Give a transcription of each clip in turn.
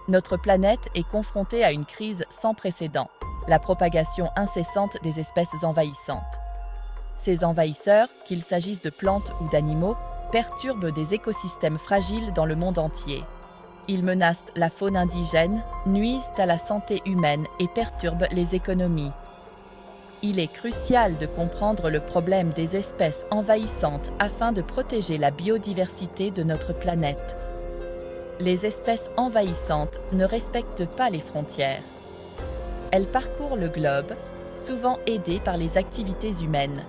Notre planète est confrontée à une crise sans précédent, la propagation incessante des espèces envahissantes. Ces envahisseurs, qu'il s'agisse de plantes ou d'animaux, perturbent des écosystèmes fragiles dans le monde entier. Ils menacent la faune indigène, nuisent à la santé humaine et perturbent les économies. Il est crucial de comprendre le problème des espèces envahissantes afin de protéger la biodiversité de notre planète. Les espèces envahissantes ne respectent pas les frontières. Elles parcourent le globe, souvent aidées par les activités humaines.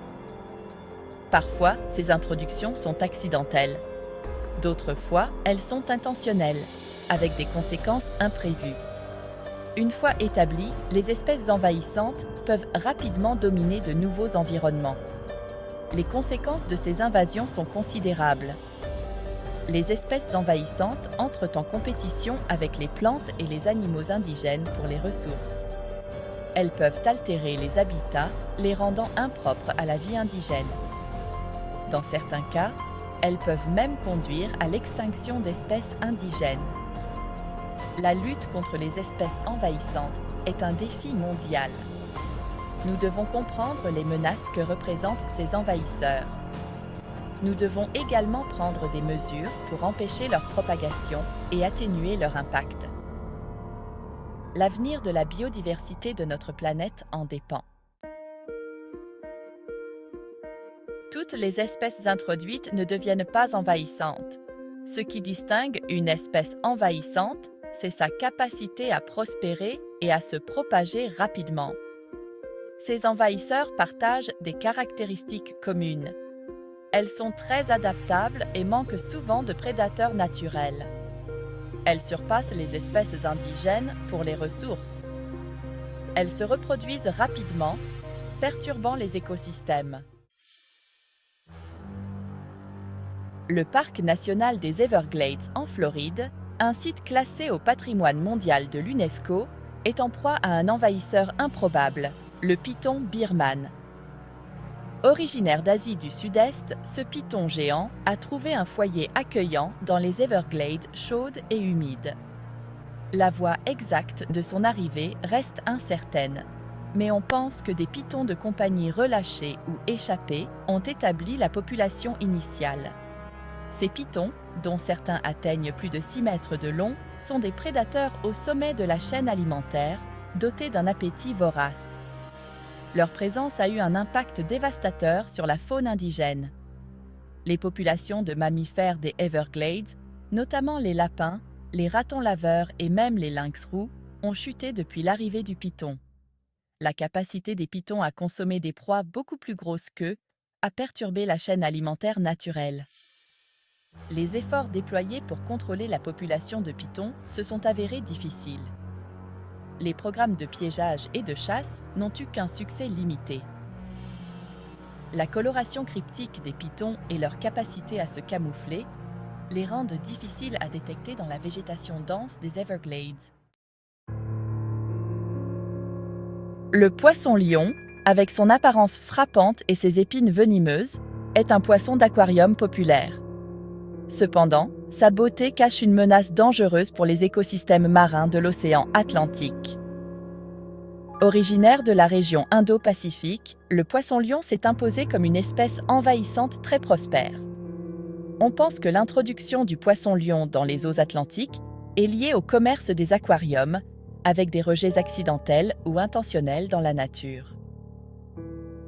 Parfois, ces introductions sont accidentelles. D'autres fois, elles sont intentionnelles, avec des conséquences imprévues. Une fois établies, les espèces envahissantes peuvent rapidement dominer de nouveaux environnements. Les conséquences de ces invasions sont considérables. Les espèces envahissantes entrent en compétition avec les plantes et les animaux indigènes pour les ressources. Elles peuvent altérer les habitats, les rendant impropres à la vie indigène. Dans certains cas, elles peuvent même conduire à l'extinction d'espèces indigènes. La lutte contre les espèces envahissantes est un défi mondial. Nous devons comprendre les menaces que représentent ces envahisseurs. Nous devons également prendre des mesures pour empêcher leur propagation et atténuer leur impact. L'avenir de la biodiversité de notre planète en dépend. Toutes les espèces introduites ne deviennent pas envahissantes. Ce qui distingue une espèce envahissante, c'est sa capacité à prospérer et à se propager rapidement. Ces envahisseurs partagent des caractéristiques communes. Elles sont très adaptables et manquent souvent de prédateurs naturels. Elles surpassent les espèces indigènes pour les ressources. Elles se reproduisent rapidement, perturbant les écosystèmes. Le Parc national des Everglades en Floride, un site classé au patrimoine mondial de l'UNESCO, est en proie à un envahisseur improbable, le python birman. Originaire d'Asie du Sud-Est, ce python géant a trouvé un foyer accueillant dans les Everglades chaudes et humides. La voie exacte de son arrivée reste incertaine, mais on pense que des pythons de compagnie relâchés ou échappés ont établi la population initiale. Ces pythons, dont certains atteignent plus de 6 mètres de long, sont des prédateurs au sommet de la chaîne alimentaire, dotés d'un appétit vorace. Leur présence a eu un impact dévastateur sur la faune indigène. Les populations de mammifères des Everglades, notamment les lapins, les ratons laveurs et même les lynx roux, ont chuté depuis l'arrivée du python. La capacité des pythons à consommer des proies beaucoup plus grosses qu'eux a perturbé la chaîne alimentaire naturelle. Les efforts déployés pour contrôler la population de pythons se sont avérés difficiles. Les programmes de piégeage et de chasse n'ont eu qu'un succès limité. La coloration cryptique des pythons et leur capacité à se camoufler les rendent difficiles à détecter dans la végétation dense des Everglades. Le poisson-lion, avec son apparence frappante et ses épines venimeuses, est un poisson d'aquarium populaire. Cependant, sa beauté cache une menace dangereuse pour les écosystèmes marins de l'océan Atlantique. Originaire de la région Indo-Pacifique, le poisson-lion s'est imposé comme une espèce envahissante très prospère. On pense que l'introduction du poisson-lion dans les eaux atlantiques est liée au commerce des aquariums, avec des rejets accidentels ou intentionnels dans la nature.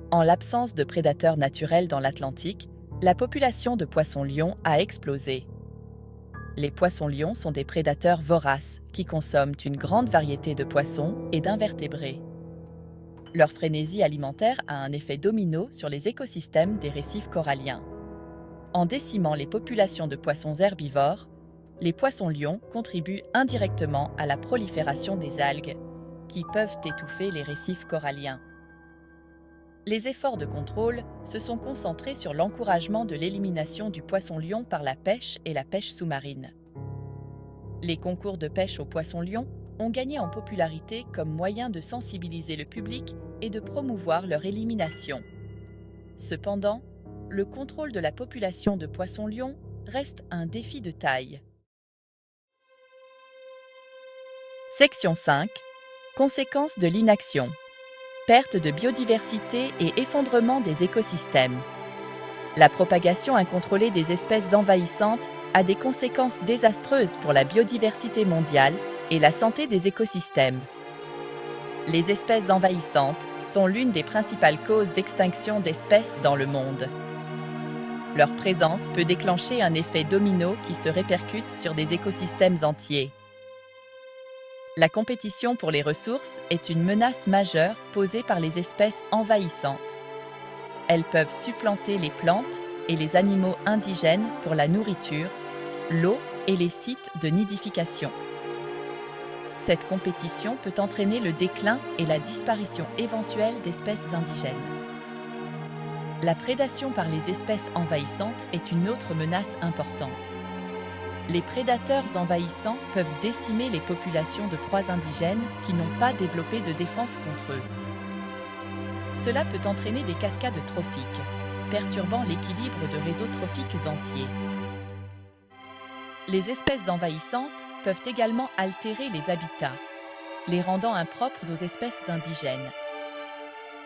En l'absence de prédateurs naturels dans l'Atlantique, la population de poissons-lions a explosé. Les poissons-lions sont des prédateurs voraces qui consomment une grande variété de poissons et d'invertébrés. Leur frénésie alimentaire a un effet domino sur les écosystèmes des récifs coralliens. En décimant les populations de poissons herbivores, les poissons-lions contribuent indirectement à la prolifération des algues, qui peuvent étouffer les récifs coralliens. Les efforts de contrôle se sont concentrés sur l'encouragement de l'élimination du poisson-lion par la pêche et la pêche sous-marine. Les concours de pêche au poisson-lion ont gagné en popularité comme moyen de sensibiliser le public et de promouvoir leur élimination. Cependant, le contrôle de la population de poissons-lions reste un défi de taille. Section 5. Conséquences de l'inaction. Perte de biodiversité et effondrement des écosystèmes. La propagation incontrôlée des espèces envahissantes a des conséquences désastreuses pour la biodiversité mondiale et la santé des écosystèmes. Les espèces envahissantes sont l'une des principales causes d'extinction d'espèces dans le monde. Leur présence peut déclencher un effet domino qui se répercute sur des écosystèmes entiers. La compétition pour les ressources est une menace majeure posée par les espèces envahissantes. Elles peuvent supplanter les plantes et les animaux indigènes pour la nourriture, l'eau et les sites de nidification. Cette compétition peut entraîner le déclin et la disparition éventuelle d'espèces indigènes. La prédation par les espèces envahissantes est une autre menace importante. Les prédateurs envahissants peuvent décimer les populations de proies indigènes qui n'ont pas développé de défense contre eux. Cela peut entraîner des cascades trophiques, perturbant l'équilibre de réseaux trophiques entiers. Les espèces envahissantes peuvent également altérer les habitats, les rendant impropres aux espèces indigènes.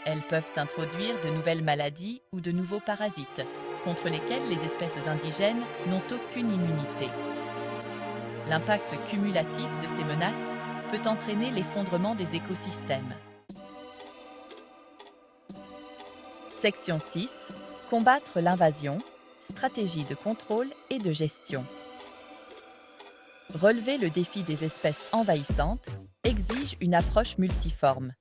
Elles peuvent introduire de nouvelles maladies ou de nouveaux parasites, contre lesquels les espèces indigènes n'ont aucune immunité. L'impact cumulatif de ces menaces peut entraîner l'effondrement des écosystèmes. Section 6. Combattre l'invasion, stratégie de contrôle et de gestion. Relever le défi des espèces envahissantes exige une approche multiforme.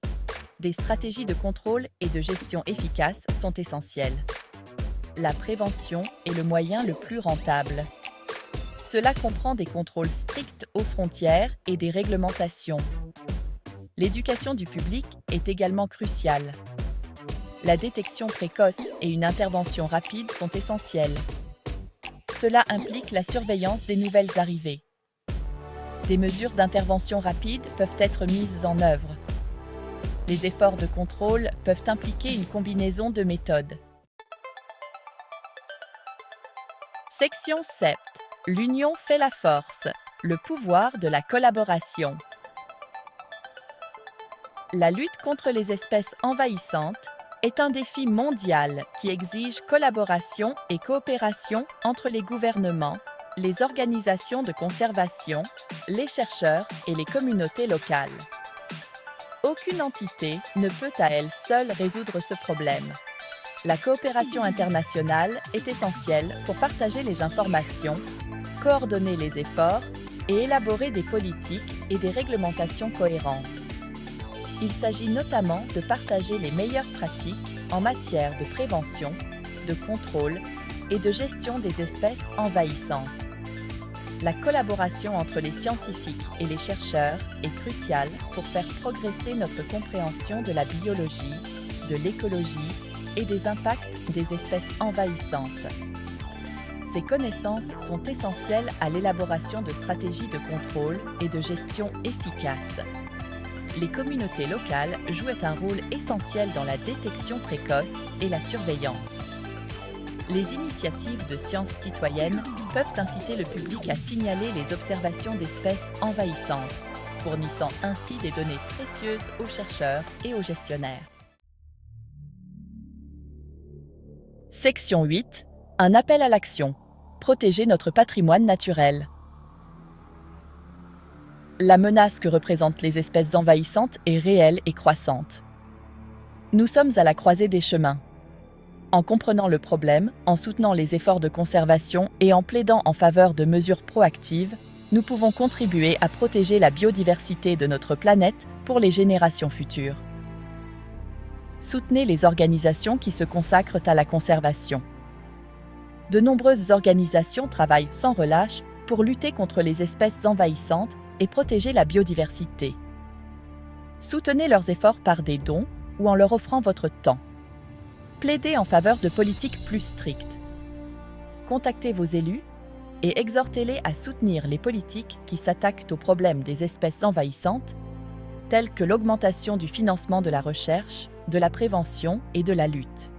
Des stratégies de contrôle et de gestion efficaces sont essentielles. La prévention est le moyen le plus rentable. Cela comprend des contrôles stricts aux frontières et des réglementations. L'éducation du public est également cruciale. La détection précoce et une intervention rapide sont essentielles. Cela implique la surveillance des nouvelles arrivées. Des mesures d'intervention rapide peuvent être mises en œuvre. Les efforts de contrôle peuvent impliquer une combinaison de méthodes. Section 7. L'union fait la force, le pouvoir de la collaboration. La lutte contre les espèces envahissantes est un défi mondial qui exige collaboration et coopération entre les gouvernements, les organisations de conservation, les chercheurs et les communautés locales. Aucune entité ne peut à elle seule résoudre ce problème. La coopération internationale est essentielle pour partager les informations, coordonner les efforts et élaborer des politiques et des réglementations cohérentes. Il s'agit notamment de partager les meilleures pratiques en matière de prévention, de contrôle et de gestion des espèces envahissantes. La collaboration entre les scientifiques et les chercheurs est cruciale pour faire progresser notre compréhension de la biologie, de l'écologie et des impacts des espèces envahissantes. Ces connaissances sont essentielles à l'élaboration de stratégies de contrôle et de gestion efficaces. Les communautés locales jouent un rôle essentiel dans la détection précoce et la surveillance. Les initiatives de sciences citoyennes peuvent inciter le public à signaler les observations d'espèces envahissantes, fournissant ainsi des données précieuses aux chercheurs et aux gestionnaires. Section 8. Un appel à l'action. Protéger notre patrimoine naturel. La menace que représentent les espèces envahissantes est réelle et croissante. Nous sommes à la croisée des chemins. En comprenant le problème, en soutenant les efforts de conservation et en plaidant en faveur de mesures proactives, nous pouvons contribuer à protéger la biodiversité de notre planète pour les générations futures. Soutenez les organisations qui se consacrent à la conservation. De nombreuses organisations travaillent sans relâche pour lutter contre les espèces envahissantes et protéger la biodiversité. Soutenez leurs efforts par des dons ou en leur offrant votre temps. Plaidez en faveur de politiques plus strictes. Contactez vos élus et exhortez-les à soutenir les politiques qui s'attaquent aux problèmes des espèces envahissantes, telles que l'augmentation du financement de la recherche, de la prévention et de la lutte.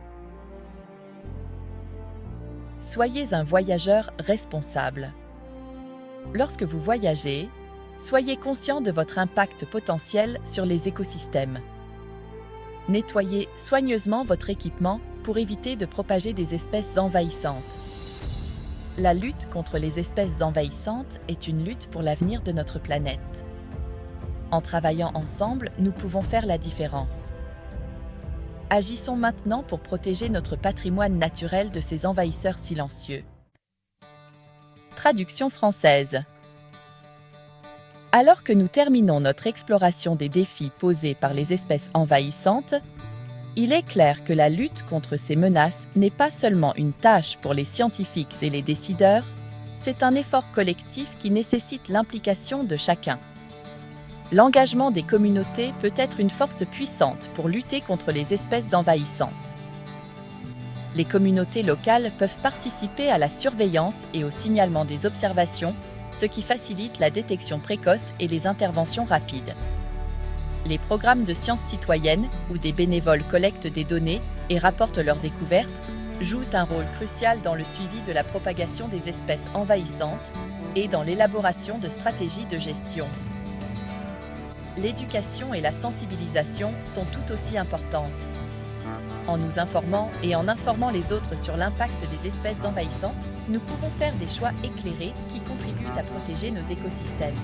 Soyez un voyageur responsable. Lorsque vous voyagez, Soyez conscient de votre impact potentiel sur les écosystèmes. Nettoyez soigneusement votre équipement pour éviter de propager des espèces envahissantes. La lutte contre les espèces envahissantes est une lutte pour l'avenir de notre planète. En travaillant ensemble, nous pouvons faire la différence. Agissons maintenant pour protéger notre patrimoine naturel de ces envahisseurs silencieux. Traduction française. Alors que nous terminons notre exploration des défis posés par les espèces envahissantes, il est clair que la lutte contre ces menaces n'est pas seulement une tâche pour les scientifiques et les décideurs, c'est un effort collectif qui nécessite l'implication de chacun. L'engagement des communautés peut être une force puissante pour lutter contre les espèces envahissantes. Les communautés locales peuvent participer à la surveillance et au signalement des observations, ce qui facilite la détection précoce et les interventions rapides. Les programmes de sciences citoyennes, où des bénévoles collectent des données et rapportent leurs découvertes, jouent un rôle crucial dans le suivi de la propagation des espèces envahissantes et dans l'élaboration de stratégies de gestion. L'éducation et la sensibilisation sont tout aussi importantes. En nous informant et en informant les autres sur l'impact des espèces envahissantes, nous pouvons faire des choix éclairés qui contribuent à protéger nos écosystèmes.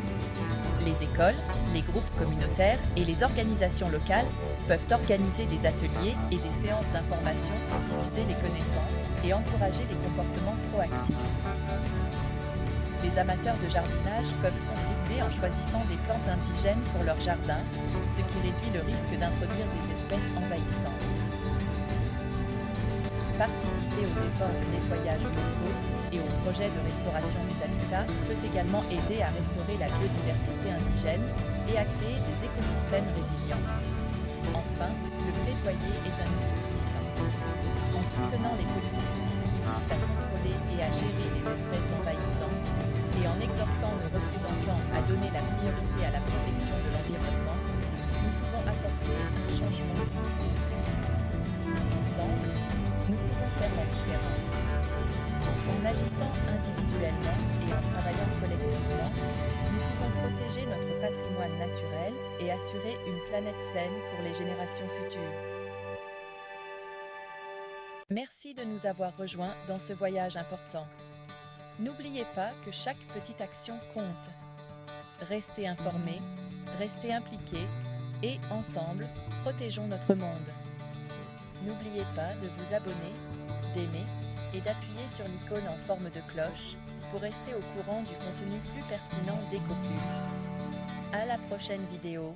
Les écoles, les groupes communautaires et les organisations locales peuvent organiser des ateliers et des séances d'information pour diffuser les connaissances et encourager les comportements proactifs. Les amateurs de jardinage peuvent contribuer en choisissant des plantes indigènes pour leur jardin, ce qui réduit le risque d'introduire des espèces envahissantes. Participer aux efforts de nettoyage locaux et aux projets de restauration des habitats peut également aider à restaurer la biodiversité indigène et à créer des écosystèmes résilients. Enfin, le plaidoyer est un outil puissant. En soutenant les politiques qui visent à contrôler et à gérer les espèces envahissantes, et en exhortant nos représentants à donner la priorité à la protection de l'environnement, nous pouvons apporter un changement systémique. Ensemble, nous pouvons faire la différence. En agissant individuellement et en travaillant collectivement, nous pouvons protéger notre patrimoine naturel et assurer une planète saine pour les générations futures. Merci de nous avoir rejoints dans ce voyage important. N'oubliez pas que chaque petite action compte. Restez informés, restez impliqués et, ensemble, protégeons notre monde. N'oubliez pas de vous abonner, d'aimer et d'appuyer sur l'icône en forme de cloche pour rester au courant du contenu plus pertinent d'EcoPulse. À la prochaine vidéo.